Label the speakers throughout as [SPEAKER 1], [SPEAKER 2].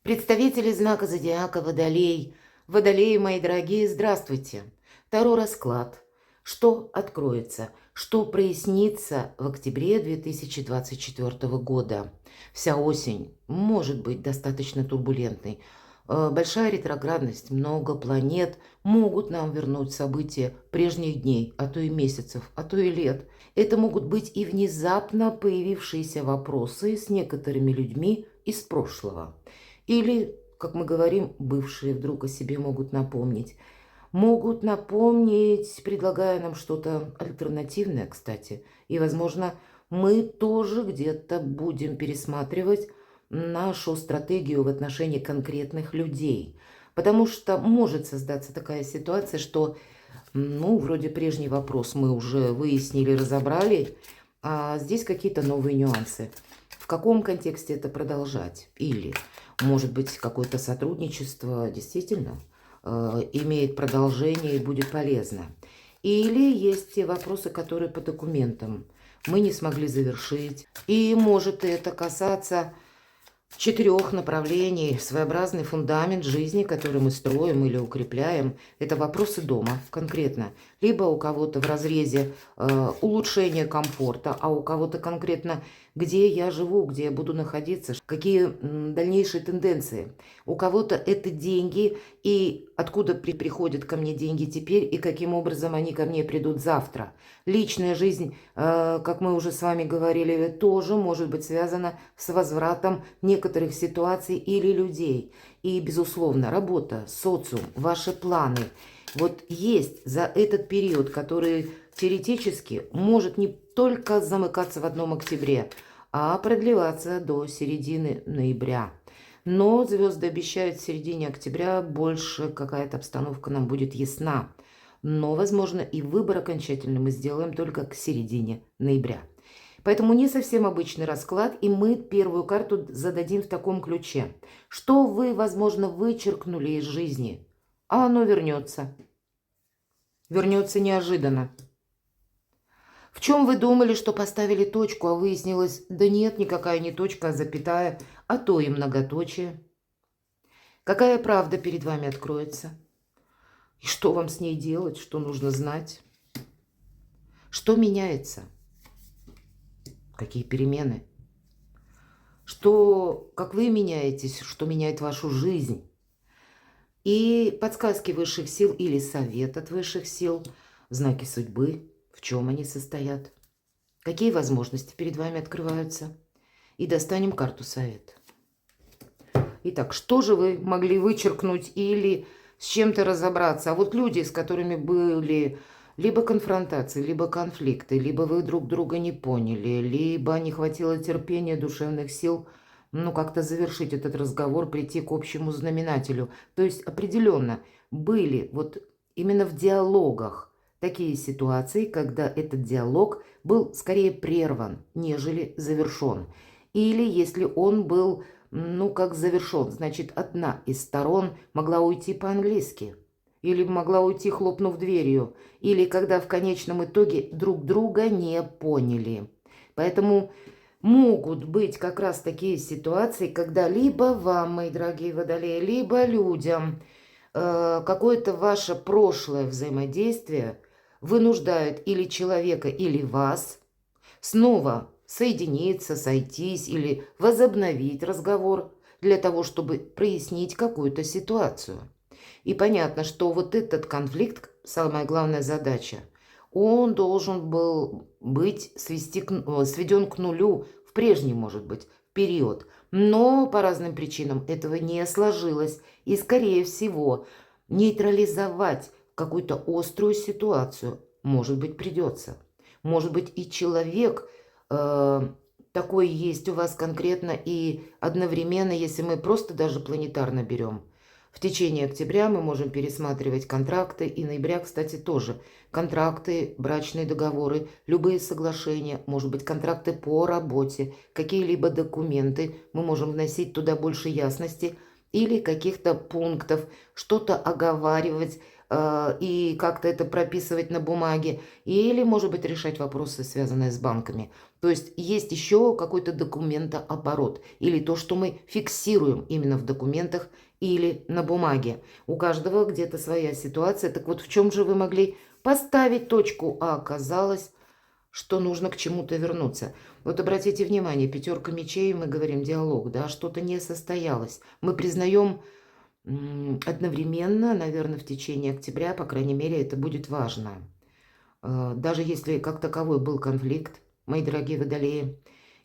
[SPEAKER 1] Представители знака зодиака Водолей. Водолеи, мои дорогие, здравствуйте. Второй расклад. Что откроется? Что прояснится в октябре 2024 года? Вся осень может быть достаточно турбулентной. Большая ретроградность, много планет могут нам вернуть события прежних дней, а то и месяцев, а то и лет. Это могут быть и внезапно появившиеся вопросы с некоторыми людьми из прошлого. Или, как мы говорим, бывшие вдруг о себе могут напомнить. Могут напомнить, предлагая нам что-то альтернативное, кстати. И, возможно, мы тоже где-то будем пересматривать нашу стратегию в отношении конкретных людей. Потому что может создаться такая ситуация, что, вроде прежний вопрос мы уже выяснили, разобрали, а здесь какие-то новые нюансы. В каком контексте это продолжать? Или, может быть, какое-то сотрудничество действительно имеет продолжение и будет полезно. Или есть те вопросы, которые по документам мы не смогли завершить. И может это касаться 4 направлений, своеобразный фундамент жизни, который мы строим или укрепляем. Это вопросы дома конкретно. Либо у кого-то в разрезе улучшения комфорта, а у кого-то конкретно, где я живу, где я буду находиться, какие дальнейшие тенденции. У кого-то это деньги, и откуда приходят ко мне деньги теперь, и каким образом они ко мне придут завтра. Личная жизнь, как мы уже с вами говорили, тоже может быть связана с возвратом некоторых ситуаций или людей. И, безусловно, работа, социум, ваши планы. Вот есть за этот период, который теоретически может не только замыкаться в одном октябре, а продлеваться до середины ноября. Но звезды обещают в середине октября больше какая-то обстановка нам будет ясна. Но, возможно, и выбор окончательный мы сделаем только к середине ноября. Поэтому не совсем обычный расклад, и мы первую карту зададим в таком ключе. Что вы, возможно, вычеркнули из жизни, а оно вернется. Вернется неожиданно. В чем вы думали, что поставили точку, а выяснилось, да нет, никакая не точка, а запятая, а то и многоточие. Какая правда перед вами откроется? И что вам с ней делать, что нужно знать? Что меняется? Какие перемены? Что, как вы меняетесь, что меняет вашу жизнь? И подсказки высших сил или совет от высших сил, знаки судьбы, в чем они состоят? Какие возможности перед вами открываются? И достанем карту совет. Итак, что же вы могли вычеркнуть или с чем-то разобраться? А вот люди, с которыми были либо конфронтации, либо конфликты, либо вы друг друга не поняли, либо не хватило терпения, душевных сил, как-то завершить этот разговор, прийти к общему знаменателю. То есть определенно были вот именно в диалогах такие ситуации, когда этот диалог был скорее прерван, нежели завершен. Или если он был, как завершен, значит, одна из сторон могла уйти по-английски. Или могла уйти, хлопнув дверью. Или когда в конечном итоге друг друга не поняли. Поэтому могут быть как раз такие ситуации, когда либо вам, мои дорогие водолеи, либо людям какое-то ваше прошлое взаимодействие вынуждает или человека, или вас снова соединиться, сойтись или возобновить разговор для того, чтобы прояснить какую-то ситуацию. И понятно, что вот этот конфликт, самая главная задача, он должен был быть сведен к нулю в прежний, может быть, период. Но по разным причинам этого не сложилось. И, скорее всего, нейтрализовать какую-то острую ситуацию, может быть, придется. Может быть, и человек такой есть у вас конкретно, и одновременно, если мы просто даже планетарно берем, в течение октября мы можем пересматривать контракты, и ноября, кстати, тоже. Контракты, брачные договоры, любые соглашения, может быть, контракты по работе, какие-либо документы. Мы можем вносить туда больше ясности или каких-то пунктов, что-то оговаривать и как-то это прописывать на бумаге. Или, может быть, решать вопросы, связанные с банками. То есть еще какой-то документооборот или то, что мы фиксируем именно в документах или на бумаге. У каждого где-то своя ситуация. Так вот, в чем же вы могли поставить точку, а оказалось, что нужно к чему-то вернуться? Вот обратите внимание, пятерка мечей, мы говорим диалог, да, что-то не состоялось. Мы признаем одновременно, наверное, в течение октября, по крайней мере, это будет важно. Даже если как таковой был конфликт, мои дорогие водолеи,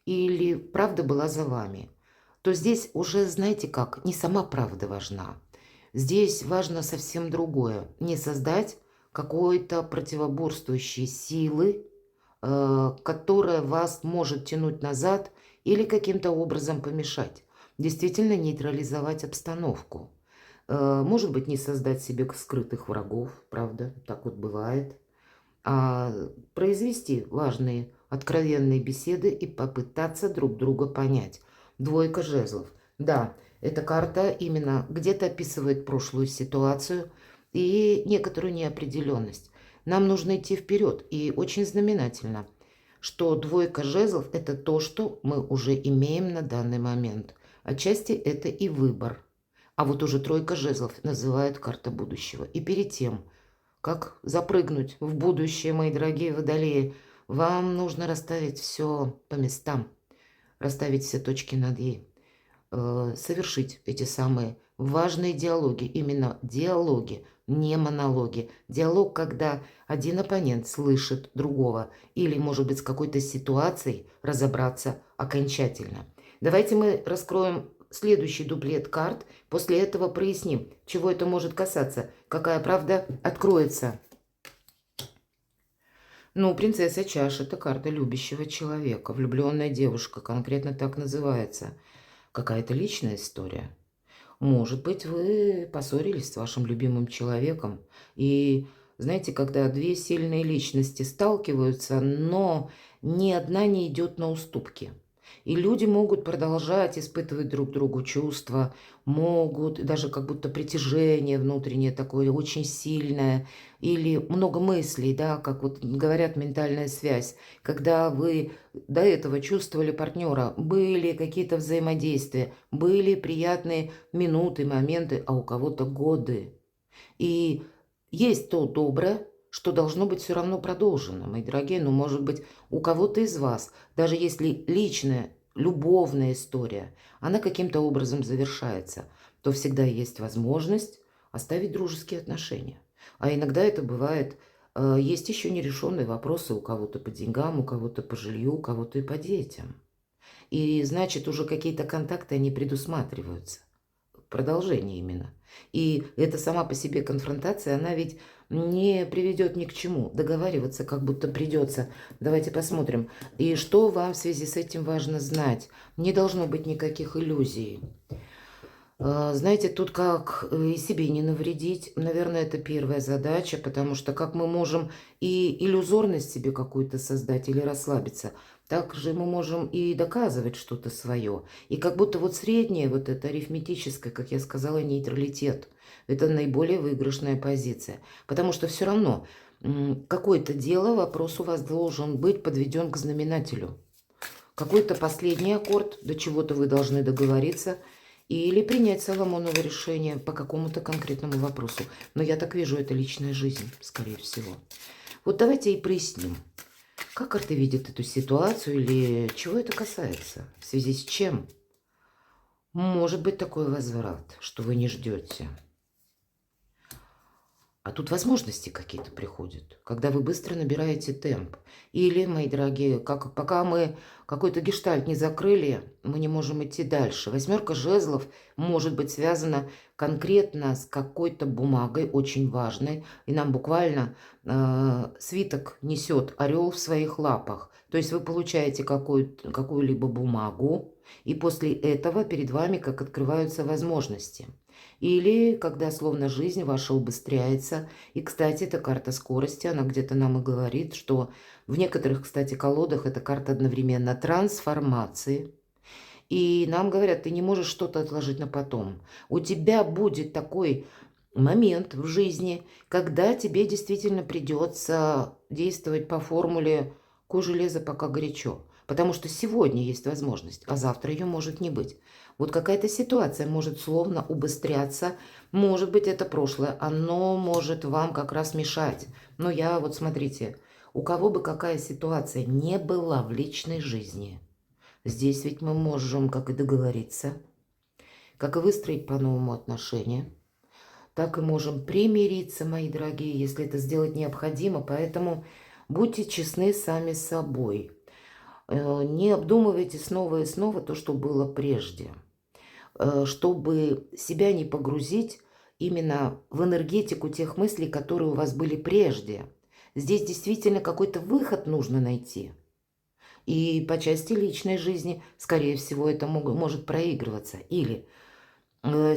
[SPEAKER 1] или правда была за вами, то здесь уже, знаете как, не сама правда важна. Здесь важно совсем другое. Не создать какой-то противоборствующей силы, которая вас может тянуть назад или каким-то образом помешать. Действительно нейтрализовать обстановку. Может быть, не создать себе скрытых врагов, правда, так вот бывает. А произвести важные откровенные беседы и попытаться друг друга понять. Двойка жезлов. Да, эта карта именно где-то описывает прошлую ситуацию и некоторую неопределенность. Нам нужно идти вперед, и очень знаменательно, что двойка жезлов – это то, что мы уже имеем на данный момент. Отчасти это и выбор. А вот уже тройка жезлов называют карта будущего. И перед тем, как запрыгнуть в будущее, мои дорогие водолеи, вам нужно расставить все по местам, расставить все точки над «и», совершить эти самые важные диалоги, именно диалоги, не монологи. Диалог, когда один оппонент слышит другого или, может быть, с какой-то ситуацией разобраться окончательно. Давайте мы раскроем следующий дуплет карт, после этого проясним, чего это может касаться, какая правда откроется. Ну, принцесса чаш – это карта любящего человека, влюбленная девушка, конкретно так называется. Какая-то личная история. Может быть, вы поссорились с вашим любимым человеком. И знаете, когда две сильные личности сталкиваются, но ни одна не идет на уступки. И люди могут продолжать испытывать друг другу чувства, могут даже как будто притяжение внутреннее такое очень сильное, или много мыслей, да, как вот говорят, ментальная связь. Когда вы до этого чувствовали партнера, были какие-то взаимодействия, были приятные минуты, моменты, а у кого-то годы. И есть то доброе, что должно быть все равно продолжено, мои дорогие. Но, может быть, у кого-то из вас, даже если личная, любовная история, она каким-то образом завершается, то всегда есть возможность оставить дружеские отношения. А иногда это бывает, есть еще нерешенные вопросы у кого-то по деньгам, у кого-то по жилью, у кого-то и по детям. И значит, уже какие-то контакты, они предусматриваются. Продолжение именно. И эта сама по себе конфронтация, она ведь не приведет ни к чему. Договариваться как будто придется. Давайте посмотрим. И что вам в связи с этим важно знать? Не должно быть никаких иллюзий. Знаете, тут как и себе не навредить, наверное, это первая задача, потому что как мы можем и иллюзорность себе какую-то создать или расслабиться, так же мы можем и доказывать что-то свое. И как будто вот среднее, вот это арифметическое, как я сказала, нейтралитет, это наиболее выигрышная позиция. Потому что все равно какое-то дело, вопрос у вас должен быть подведен к знаменателю. Какой-то последний аккорд, до чего-то вы должны договориться – или принять Соломоново решение по какому-то конкретному вопросу. Но я так вижу, это личная жизнь, скорее всего. Вот давайте и проясним, как карты видят эту ситуацию или чего это касается, в связи с чем может быть такой возврат, что вы не ждете. А тут возможности какие-то приходят, когда вы быстро набираете темп. Или, мои дорогие, пока мы какой-то гештальт не закрыли, мы не можем идти дальше. Восьмерка жезлов может быть связана конкретно с какой-то бумагой очень важной. И нам буквально свиток несет орел в своих лапах. То есть вы получаете какую-либо бумагу, и после этого перед вами как открываются возможности. Или когда словно жизнь ваша убыстряется. И, кстати, эта карта скорости, она где-то нам и говорит, что в некоторых, кстати, колодах эта карта одновременно трансформации. И нам говорят, ты не можешь что-то отложить на потом. У тебя будет такой момент в жизни, когда тебе действительно придется действовать по формуле «куй железо, пока горячо». Потому что сегодня есть возможность, а завтра ее может не быть. Вот какая-то ситуация может словно убыстряться. Может быть, это прошлое. Оно может вам как раз мешать. Но я вот смотрите, у кого бы какая ситуация не была в личной жизни, здесь ведь мы можем как и договориться, как и выстроить по-новому отношения, так и можем примириться, мои дорогие, если это сделать необходимо. Поэтому будьте честны сами с собой. Не обдумывайте снова и снова то, что было прежде, чтобы себя не погрузить именно в энергетику тех мыслей, которые у вас были прежде. Здесь действительно какой-то выход нужно найти. И по части личной жизни, скорее всего, это может проигрываться. Или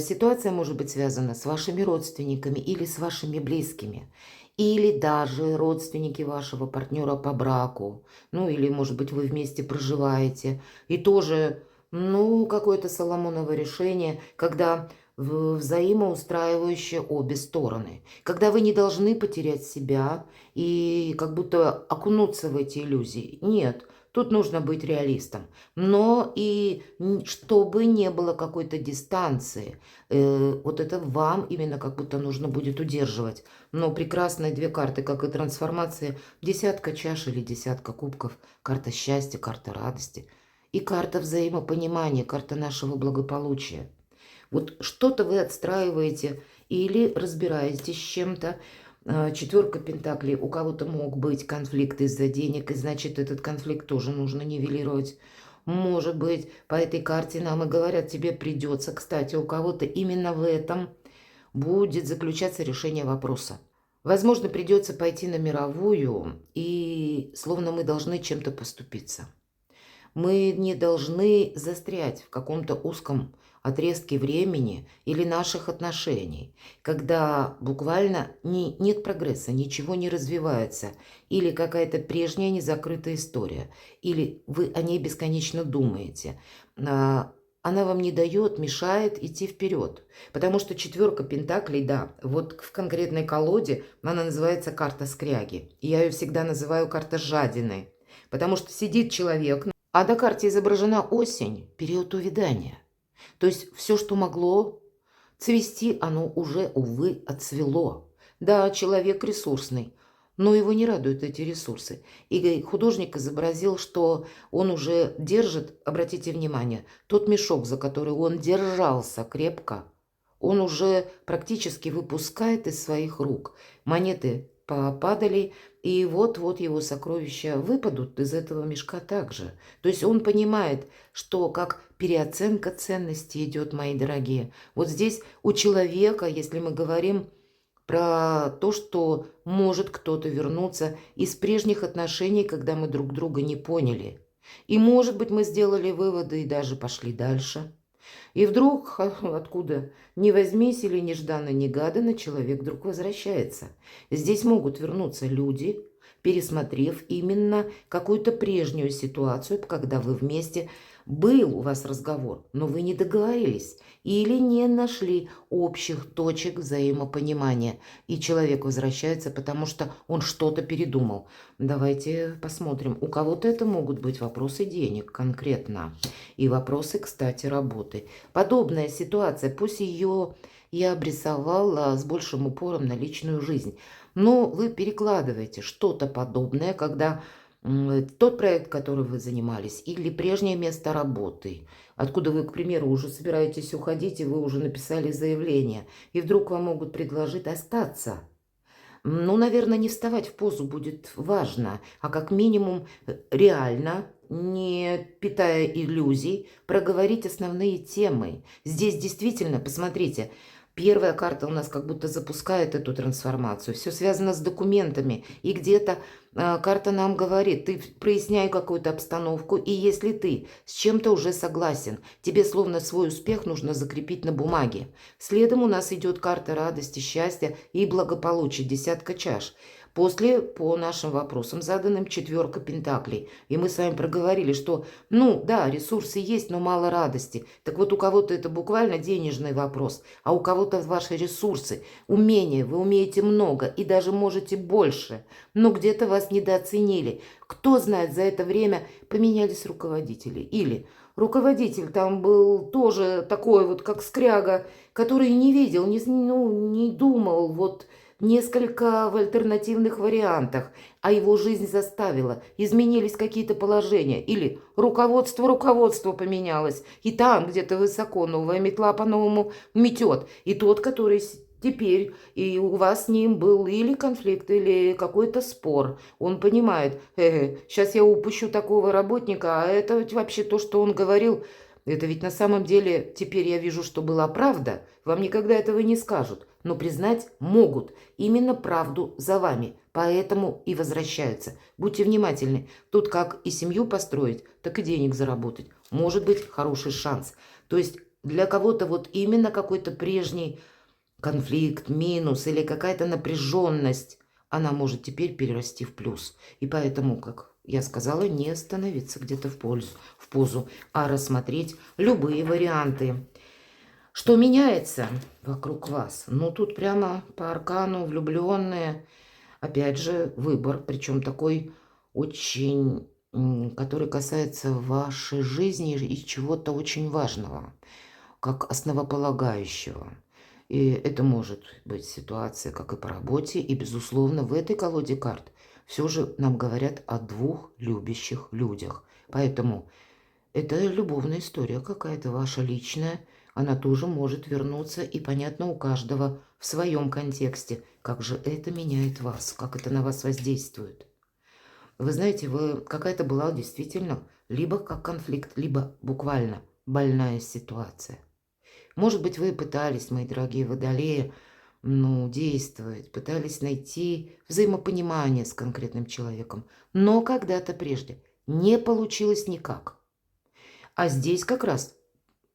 [SPEAKER 1] ситуация может быть связана с вашими родственниками или с вашими близкими. Или даже родственники вашего партнера по браку. Ну, или, может быть, вы вместе проживаете. И тоже, ну, какое-то соломоново решение, когда взаимоустраивающие обе стороны. Когда вы не должны потерять себя и как будто окунуться в эти иллюзии. Нет, тут нужно быть реалистом. Но и чтобы не было какой-то дистанции. Вот это вам именно как будто нужно будет удерживать. Но прекрасные две карты, как и трансформация, десятка чаш или десятка кубков, карта счастья, карта радости и карта взаимопонимания, карта нашего благополучия. Вот что-то вы отстраиваете или разбираетесь с чем-то. Четверка пентаклей. У кого-то мог быть конфликт из-за денег, и значит, этот конфликт тоже нужно нивелировать. Может быть, по этой карте нам и говорят, тебе придется, кстати, у кого-то именно в этом будет заключаться решение вопроса. Возможно, придется пойти на мировую, и словно мы должны чем-то поступиться. Мы не должны застрять в каком-то узком отрезке времени или наших отношений, когда буквально нет прогресса, ничего не развивается, или какая-то прежняя незакрытая история, или вы о ней бесконечно думаете. Она вам не дает, мешает идти вперед. Потому что четверка пентаклей, да, вот в конкретной колоде она называется карта скряги. И я ее всегда называю карта жадины. Потому что сидит человек, а на карте изображена осень, период увядания. То есть все, что могло цвести, оно уже, увы, отцвело. Да, человек ресурсный, но его не радуют эти ресурсы. И художник изобразил, что он уже держит, обратите внимание, тот мешок, за который он держался крепко, он уже практически выпускает из своих рук. Монеты попадали, и вот-вот его сокровища выпадут из этого мешка также. То есть он понимает, что как переоценка ценностей идет, мои дорогие. Вот здесь у человека, если мы говорим про то, что может кто-то вернуться из прежних отношений, когда мы друг друга не поняли. И, может быть, мы сделали выводы и даже пошли дальше. И вдруг, откуда ни возьмись или нежданно-негаданно, человек вдруг возвращается. Здесь могут вернуться люди, пересмотрев именно какую-то прежнюю ситуацию, когда вы вместе, был у вас разговор, но вы не договорились или не нашли общих точек взаимопонимания. И человек возвращается, потому что он что-то передумал. Давайте посмотрим. У кого-то это могут быть вопросы денег конкретно. И вопросы, кстати, работы. Подобная ситуация, пусть ее я обрисовала с большим упором на личную жизнь. Но вы перекладываете что-то подобное, когда тот проект, который вы занимались, или прежнее место работы, откуда вы, к примеру, уже собираетесь уходить, и вы уже написали заявление, и вдруг вам могут предложить остаться. Ну, наверное, не вставать в позу будет важно, а как минимум реально, не питая иллюзий, проговорить основные темы. Здесь действительно, посмотрите, первая карта у нас как будто запускает эту трансформацию. Все связано с документами. И где-то карта нам говорит, ты проясняй какую-то обстановку, и если ты с чем-то уже согласен, тебе словно свой успех нужно закрепить на бумаге. Следом у нас идет карта радости, счастья и благополучия, десятка чаш. После, по нашим вопросам заданным, 4 пентаклей. И мы с вами проговорили, что, ну да, ресурсы есть, но мало радости. Так вот, у кого-то это буквально денежный вопрос, а у кого-то ваши ресурсы, умения, вы умеете много и даже можете больше, но где-то вас недооценили. Кто знает, за это время поменялись руководители. Или руководитель там был тоже такой вот, как скряга, который не видел, не думал, вот несколько в альтернативных вариантах, а его жизнь заставила, изменились какие-то положения, или руководство поменялось, и там где-то высоко новая метла по-новому метет, и тот, который теперь, и у вас с ним был или конфликт, или какой-то спор, он понимает, сейчас я упущу такого работника, а это ведь вообще то, что он говорил, это ведь на самом деле, теперь я вижу, что была правда, вам никогда этого не скажут, но признать могут именно правду за вами, поэтому и возвращаются. Будьте внимательны, тут как и семью построить, так и денег заработать. Может быть хороший шанс. То есть для кого-то вот именно какой-то прежний конфликт, минус или какая-то напряженность, она может теперь перерасти в плюс. И поэтому, как я сказала, не остановиться где-то в позу, а рассмотреть любые варианты. Что меняется вокруг вас? Ну, тут прямо по аркану влюбленные. Опять же, выбор, причем такой очень, который касается вашей жизни и чего-то очень важного, как основополагающего. И это может быть ситуация, как и по работе, и, безусловно, в этой колоде карт все же нам говорят о 2 любящих людях. Поэтому это любовная история какая-то ваша личная, она тоже может вернуться, и понятно у каждого в своем контексте, как же это меняет вас, как это на вас воздействует. Вы знаете, вы какая-то была действительно либо как конфликт, либо буквально больная ситуация. Может быть, вы пытались, мои дорогие водолеи, действовать, пытались найти взаимопонимание с конкретным человеком, но когда-то прежде не получилось никак. А здесь как раз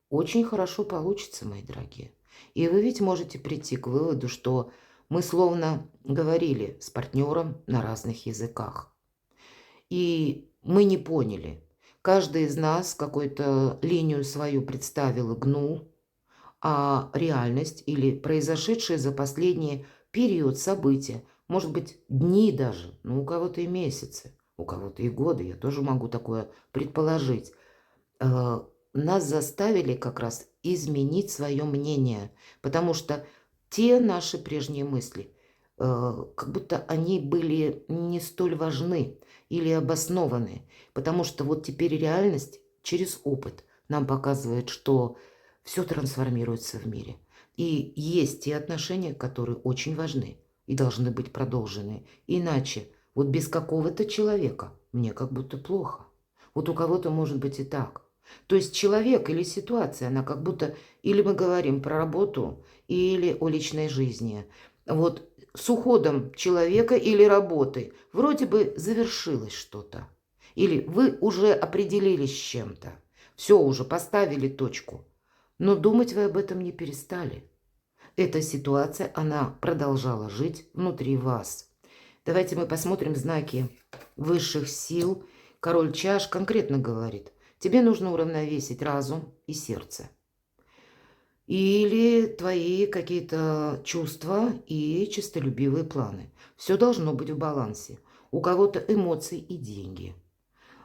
[SPEAKER 1] очень хорошо получится, мои дорогие. И вы ведь можете прийти к выводу, что мы словно говорили с партнером на разных языках. И мы не поняли. Каждый из нас какую-то линию свою представил и гнул, а реальность или произошедшие за последний период события, может быть, дни даже, у кого-то и месяцы, у кого-то и годы, я тоже могу такое предположить, нас заставили как раз изменить свое мнение, потому что те наши прежние мысли, как будто они были не столь важны или обоснованы, потому что вот теперь реальность через опыт нам показывает, что все трансформируется в мире. И есть те отношения, которые очень важны и должны быть продолжены. Иначе вот без какого-то человека мне как будто плохо. Вот у кого-то может быть и так. То есть человек или ситуация, она как будто, или мы говорим про работу, или о личной жизни. Вот с уходом человека или работы вроде бы завершилось что-то. Или вы уже определились с чем-то. Все, уже поставили точку. Но думать вы об этом не перестали. Эта ситуация, она продолжала жить внутри вас. Давайте мы посмотрим знаки высших сил. Король чаш конкретно говорит, тебе нужно уравновесить разум и сердце. Или твои какие-то чувства и честолюбивые планы. Все должно быть в балансе. У кого-то эмоции и деньги.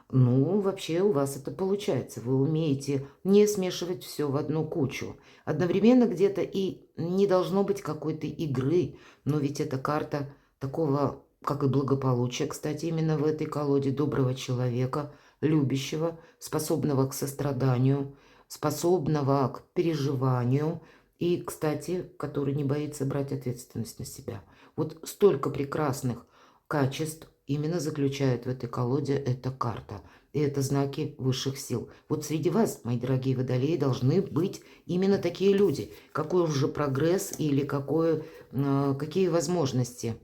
[SPEAKER 1] Вообще у вас это получается. Вы умеете не смешивать все в одну кучу. Одновременно где-то и не должно быть какой-то игры. Но ведь это карта такого, как и благополучия, кстати, именно в этой колоде доброго человека, любящего, способного к состраданию, способного к переживанию и, кстати, который не боится брать ответственность на себя. Вот столько прекрасных качеств именно заключает в этой колоде эта карта. И это знаки высших сил. Вот среди вас, мои дорогие водолеи, должны быть именно такие люди. Какой уже прогресс или какие возможности.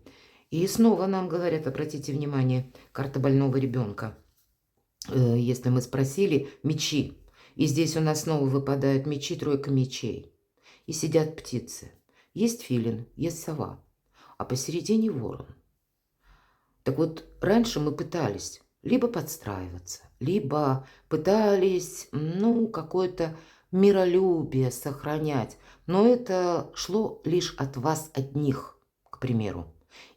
[SPEAKER 1] И снова нам говорят, обратите внимание, карта больного ребенка. Если мы спросили, мечи. И здесь у нас снова выпадают мечи, 3 мечей. И сидят птицы. Есть филин, есть сова. А посередине ворон. Так вот, раньше мы пытались либо подстраиваться, либо пытались, ну, какое-то миролюбие сохранять, но это шло лишь от вас одних, к примеру,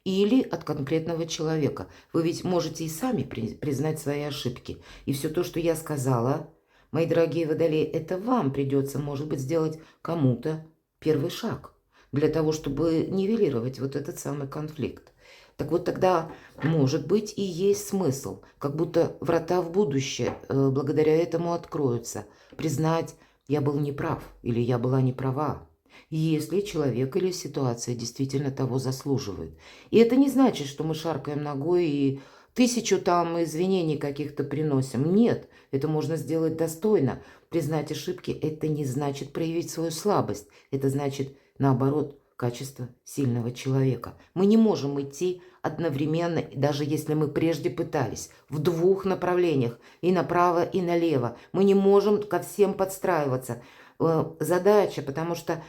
[SPEAKER 1] или от конкретного человека. Вы ведь можете и сами признать свои ошибки. И все то, что я сказала, мои дорогие водолеи, это вам придется, может быть, сделать кому-то первый шаг для того, чтобы нивелировать вот этот самый конфликт. Так вот тогда, может быть, и есть смысл, как будто врата в будущее благодаря этому откроются. Признать, я был неправ или я была неправа, если человек или ситуация действительно того заслуживает. И это не значит, что мы шаркаем ногой и тысячу там извинений каких-то приносим. Нет, это можно сделать достойно. Признать ошибки – это не значит проявить свою слабость. Это значит, наоборот, качество сильного человека. Мы не можем идти одновременно, даже если мы прежде пытались, в двух направлениях, и направо, и налево. Мы не можем ко всем подстраиваться. Задача, потому что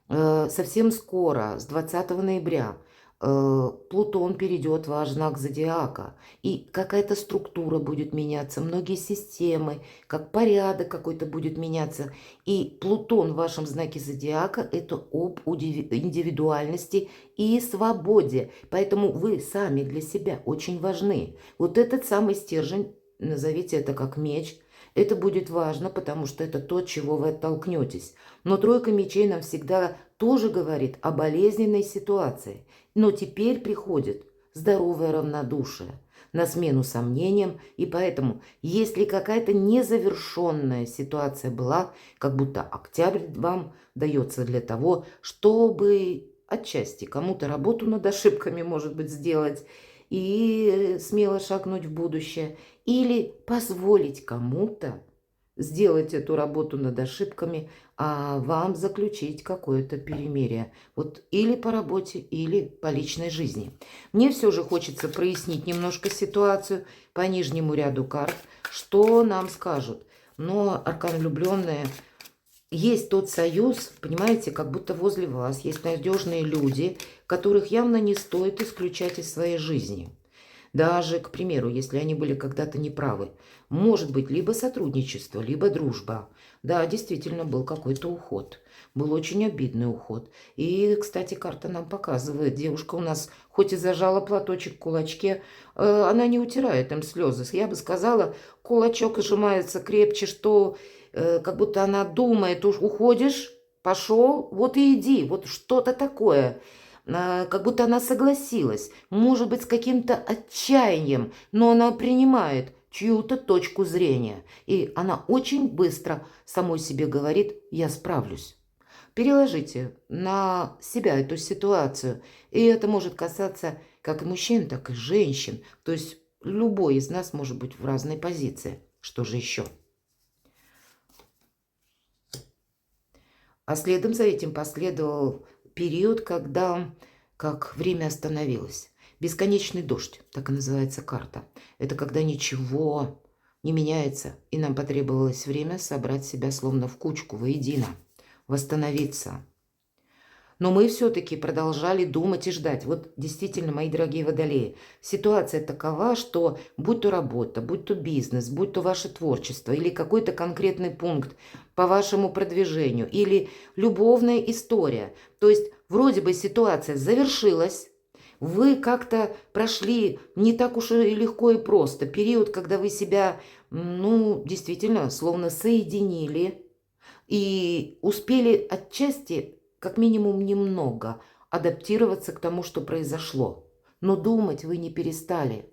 [SPEAKER 1] совсем скоро, с 20 ноября, Плутон перейдет в ваш знак зодиака, и какая-то структура будет меняться, многие системы, как порядок какой-то будет меняться. И Плутон в вашем знаке зодиака – это об индивидуальности и свободе. Поэтому вы сами для себя очень важны. Вот этот самый стержень, назовите это как меч, это будет важно, потому что это то, от чего вы оттолкнетесь. Но тройка мечей нам всегда тоже говорит о болезненной ситуации. Но теперь приходит здоровое равнодушие на смену сомнениям. И поэтому, если какая-то незавершенная ситуация была, как будто октябрь вам дается для того, чтобы отчасти кому-то работу над ошибками, может быть, сделать и смело шагнуть в будущее, или позволить кому-то сделать эту работу над ошибками, а вам заключить какое-то перемирие. Вот или по работе, или по личной жизни. Мне все же хочется прояснить немножко ситуацию по нижнему ряду карт, что нам скажут. Но аркан влюбленные, есть тот союз, понимаете, как будто возле вас есть надежные люди, которых явно не стоит исключать из своей жизни. Даже, к примеру, если они были когда-то неправы, может быть либо сотрудничество, либо дружба. Да, действительно был какой-то уход. Был очень обидный уход. И, кстати, карта нам показывает, девушка у нас хоть и зажала платочек в кулачке, она не утирает им слезы. Я бы сказала, кулачок сжимается крепче, что как будто она думает, уж уходишь, пошел, вот и иди, вот что-то такое. Как будто она согласилась, может быть, с каким-то отчаянием, но она принимает чью-то точку зрения. И она очень быстро самой себе говорит: я справлюсь. Переложите на себя эту ситуацию. И это может касаться как и мужчин, так и женщин. То есть любой из нас может быть в разной позиции. Что же еще? А следом за этим последовал период, когда как время остановилось. Бесконечный дождь, так и называется карта. Это когда ничего не меняется, и нам потребовалось время собрать себя словно в кучку, воедино, восстановиться. Но мы все-таки продолжали думать и ждать. Вот действительно, мои дорогие водолеи, ситуация такова, что будь то работа, будь то бизнес, будь то ваше творчество или какой-то конкретный пункт по вашему продвижению или любовная история. То есть вроде бы ситуация завершилась, вы как-то прошли не так уж и легко и просто период, когда вы себя, ну, действительно, словно соединили и успели отчасти, как минимум немного, адаптироваться к тому, что произошло. Но думать вы не перестали.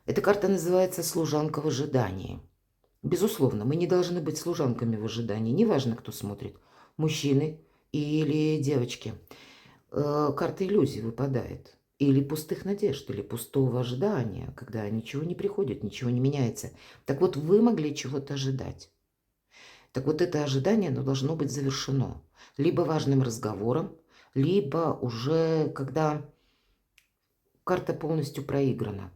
[SPEAKER 1] Эта карта называется «Служанка в ожидании». Безусловно, мы не должны быть служанками в ожидании. Неважно, кто смотрит, мужчины или девочки. Карта иллюзий выпадает. Или пустых надежд, или пустого ожидания, когда ничего не приходит, ничего не меняется. Так вот, вы могли чего-то ожидать. Так вот, это ожидание, оно должно быть завершено. Либо важным разговором, либо уже когда карта полностью проиграна.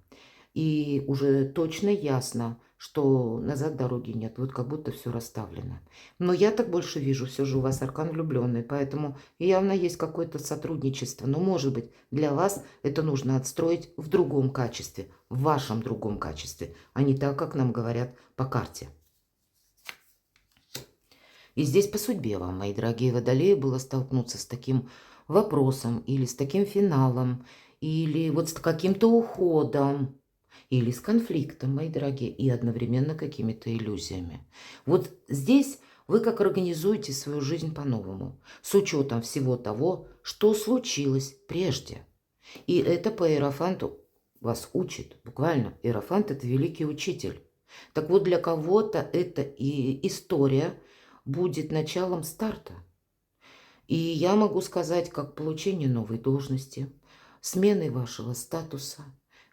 [SPEAKER 1] И уже точно ясно, что назад дороги нет, вот как будто все расставлено. Но я так больше вижу, все же у вас аркан влюбленный, поэтому явно есть какое-то сотрудничество. Но, может быть, для вас это нужно отстроить в другом качестве, в вашем другом качестве, а не так, как нам говорят по карте. И здесь по судьбе вам, мои дорогие водолеи, было столкнуться с таким вопросом или с таким финалом, или вот с каким-то уходом, или с конфликтом, мои дорогие, и одновременно какими-то иллюзиями. Вот здесь вы как организуете свою жизнь по-новому, с учетом всего того, что случилось прежде. И это по Иерофанту вас учит, буквально. Иерофант – это великий учитель. Так вот, для кого-то эта и история будет началом старта. И я могу сказать, как получение новой должности, смены вашего статуса,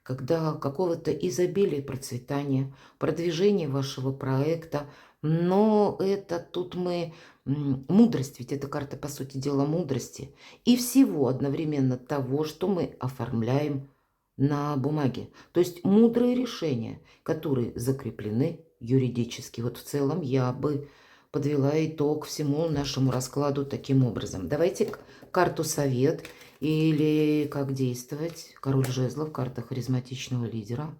[SPEAKER 1] когда какого-то изобилия, процветания, продвижения вашего проекта. Но это тут мы... Мудрость, ведь это карта, по сути дела, мудрости. И всего одновременно того, что мы оформляем на бумаге. То есть мудрые решения, которые закреплены юридически. Вот в целом я бы подвела итог всему нашему раскладу таким образом. Давайте карту «Совет» или «Как действовать». Король жезлов, карта харизматичного лидера.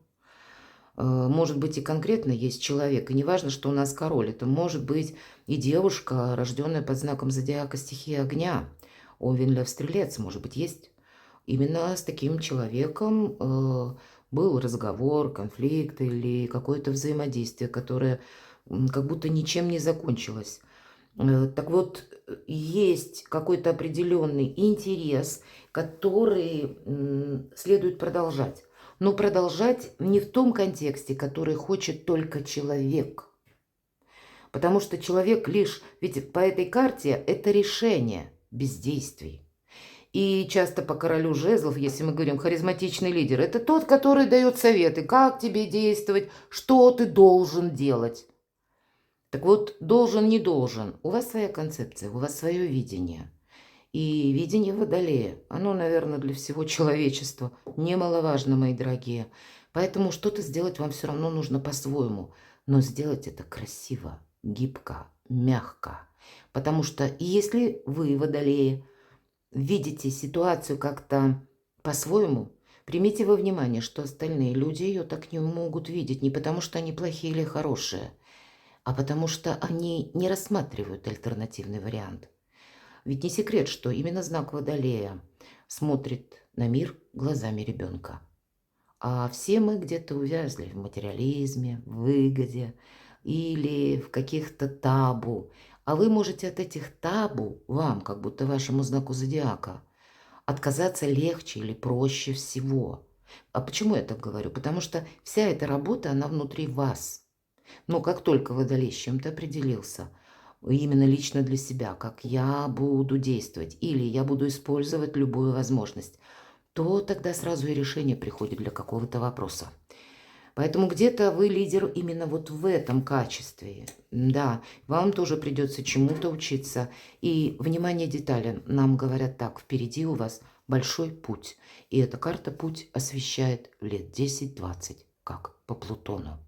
[SPEAKER 1] Может быть, и конкретно есть человек. И не важно, что у нас король. Это может быть и девушка, рожденная под знаком зодиака стихии огня. Овен, лев, стрелец, может быть, есть. Именно с таким человеком был разговор, конфликт или какое-то взаимодействие, которое как будто ничем не закончилось. Так вот, есть какой-то определенный интерес, который следует продолжать. Но продолжать не в том контексте, который хочет только человек. Потому что человек лишь, ведь по этой карте это решение бездействий. И часто по королю жезлов, если мы говорим харизматичный лидер, это тот, который дает советы, как тебе действовать, что ты должен делать. Так вот, должен, не должен. У вас своя концепция, у вас свое видение. И видение Водолея, оно, наверное, для всего человечества немаловажно, мои дорогие. Поэтому что-то сделать вам все равно нужно по-своему. Но сделать это красиво, гибко, мягко. Потому что если вы, Водолеи, видите ситуацию как-то по-своему, примите во внимание, что остальные люди ее так не могут видеть. Не потому что они плохие или хорошие, а потому что они не рассматривают альтернативный вариант. Ведь не секрет, что именно знак Водолея смотрит на мир глазами ребенка. А все мы где-то увязли в материализме, в выгоде или в каких-то табу. А вы можете от этих табу, вам, как будто вашему знаку зодиака, отказаться легче или проще всего. А почему я так говорю? Потому что вся эта работа, она внутри вас. Но как только Водолей с чем-то определился, именно лично для себя, как я буду действовать, или я буду использовать любую возможность, то тогда сразу и решение приходит для какого-то вопроса. Поэтому где-то вы лидер именно вот в этом качестве. Да, вам тоже придется чему-то учиться. И, внимание, детали. Нам говорят так, впереди у вас большой путь. И эта карта путь освещает лет 10-20, как по Плутону.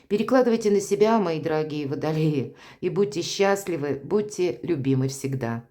[SPEAKER 1] Перекладывайте на себя, мои дорогие водолеи, и будьте счастливы, будьте любимы всегда.